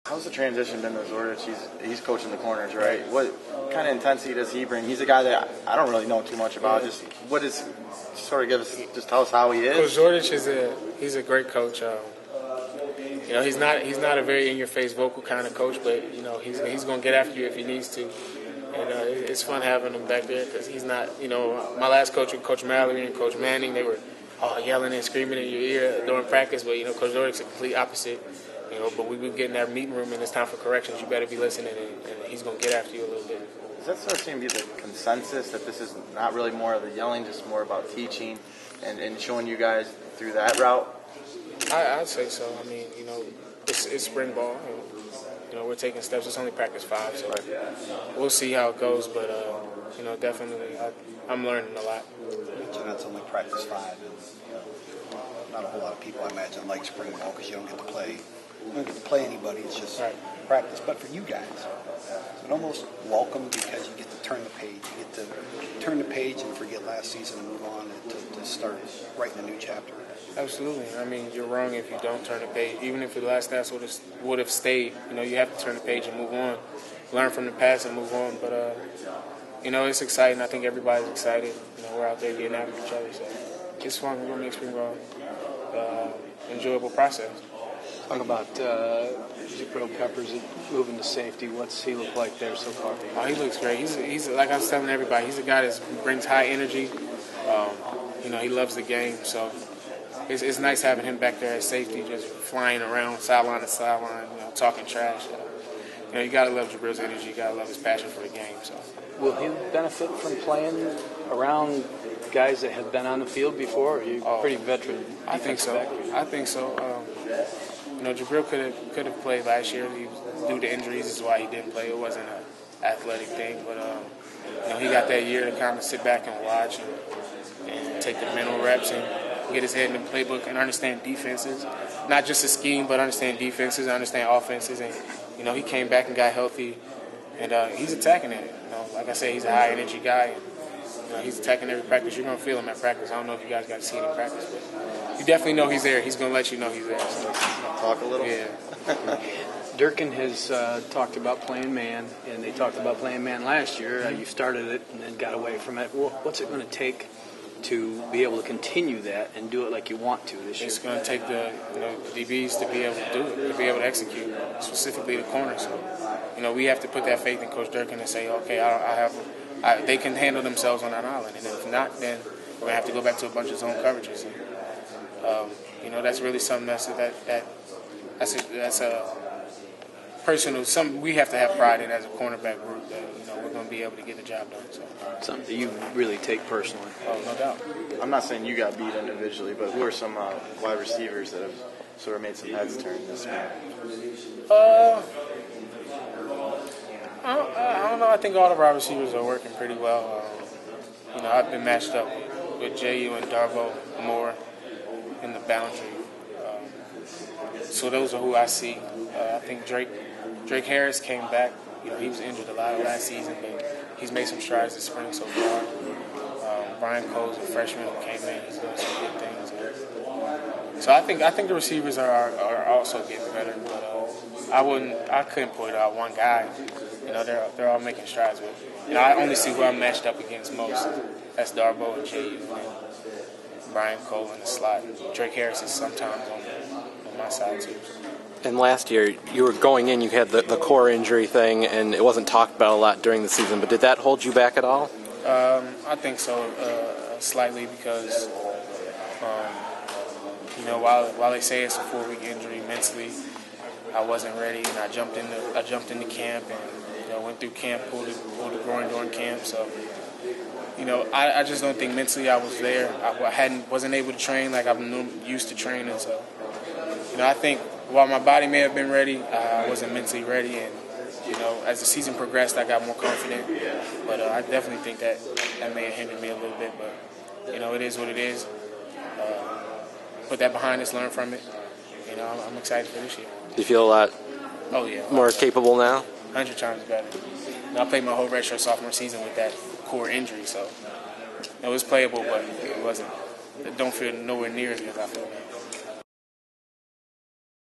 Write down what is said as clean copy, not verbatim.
How's the transition been to Zordich? He's coaching the corners, right? What kind of intensity does he bring? He's a guy that I don't really know too much about. Just what is sort of just tell us how he is. Coach Zordich he's a great coach. He's not a very in-your-face vocal kind of coach, but he's going to get after you if he needs to. And it's fun having him back there because he's not. My last coach, Coach Mallory and Coach Manning, they were yelling and screaming in your ear during practice, but Coach Zordich's a complete opposite. But we get in that meeting room and it's time for corrections. You better be listening, and he's going to get after you a little bit. Does that start seeming to be the consensus that this is not really more of the yelling, just more about teaching and showing you guys through that route? I'd say so. I mean, it's spring ball. We're taking steps. It's only practice 5, so we'll see how it goes. But definitely, I'm learning a lot. So that's only practice 5, and not a whole lot of people, I imagine, like spring ball because you don't get to play. You don't get to play anybody. It's just practice. But for you guys, it's almost welcome because you get to turn the page. You get to turn the page and forget last season and move on to start writing a new chapter. Absolutely. I mean, you're wrong if you don't turn the page. Even if the last stats would have stayed, you have to turn the page and move on. Learn from the past and move on. But, it's exciting. I think everybody's excited. We're out there getting after each other. So it's fun. We're going to make spring ball enjoyable process. Talk about Jabril Peppers moving to safety. What's he look like there so far? Oh, he looks great. He's like I was telling everybody, he's a guy that brings high energy. He loves the game. So it's nice having him back there at safety, just flying around sideline to sideline, talking trash. You gotta love Jabril's energy. You gotta love his passion for the game. So will he benefit from playing around guys that have been on the field before? Or are you pretty veteran? I think so. Jabril could have played last year. Due to injuries is why he didn't play. It wasn't an athletic thing, but he got that year to kind of sit back and watch and take the mental reps and get his head in the playbook and understand defenses, not just a scheme, but understand defenses, understand offenses. And he came back and got healthy, and he's attacking it. Like I said, he's a high energy guy. And, he's attacking every practice. You're gonna feel him at practice. I don't know if you guys got to see it in practice, but you definitely know he's there. He's gonna let you know he's there. So. Talk a little. Yeah. Durkin has talked about playing man, and they talked about playing man last year. You started it and then got away from it. What's it going to take to be able to continue that and do it like you want to this year? It's going to take the DBs to be able to do it, to be able to execute, specifically the corners. So, we have to put that faith in Coach Durkin and say, okay, they can handle themselves on that island, and if not, then we're going to have to go back to a bunch of zone coverages. And, that's really something that's a personal, something we have to have pride in as a cornerback group that we're going to be able to get the job done. So something that you really take personally. Oh, no doubt. I'm not saying you got beat individually, but who are some wide receivers that have sort of made some heads turn this spring? I don't know. I think all of our receivers are working pretty well. I've been matched up with J.U. and Darbo more in the boundary. So those are who I see. I think Drake Harris came back. He was injured a lot last season, but he's made some strides this spring so far. Brian Cole's a freshman who came in. He's doing some good things. So I think the receivers are also getting better. But I couldn't point out one guy. They're all making strides. But I only see who I'm matched up against most. That's Darbo and J.U. and Brian Cole in the slot. Drake Harris is sometimes on my side too. And last year, you were going in, you had the core injury thing, and it wasn't talked about a lot during the season, but did that hold you back at all? I think so, slightly, because, while they say it's a 4-week injury, mentally, I wasn't ready, and I jumped into camp and, went through camp, pulled a groin during camp, so, I just don't think mentally I was there. I wasn't able to train like I'm used to training, so, I think while my body may have been ready, I wasn't mentally ready, and as the season progressed, I got more confident. But I definitely think that may have hindered me a little bit. But it is what it is. Put that behind us, learn from it. I'm excited for this year. Do you feel a lot more capable now? 100 times better. I played my whole redshirt sophomore season with that core injury, so it was playable, but it wasn't. It don't feel nowhere near as good as I feel now.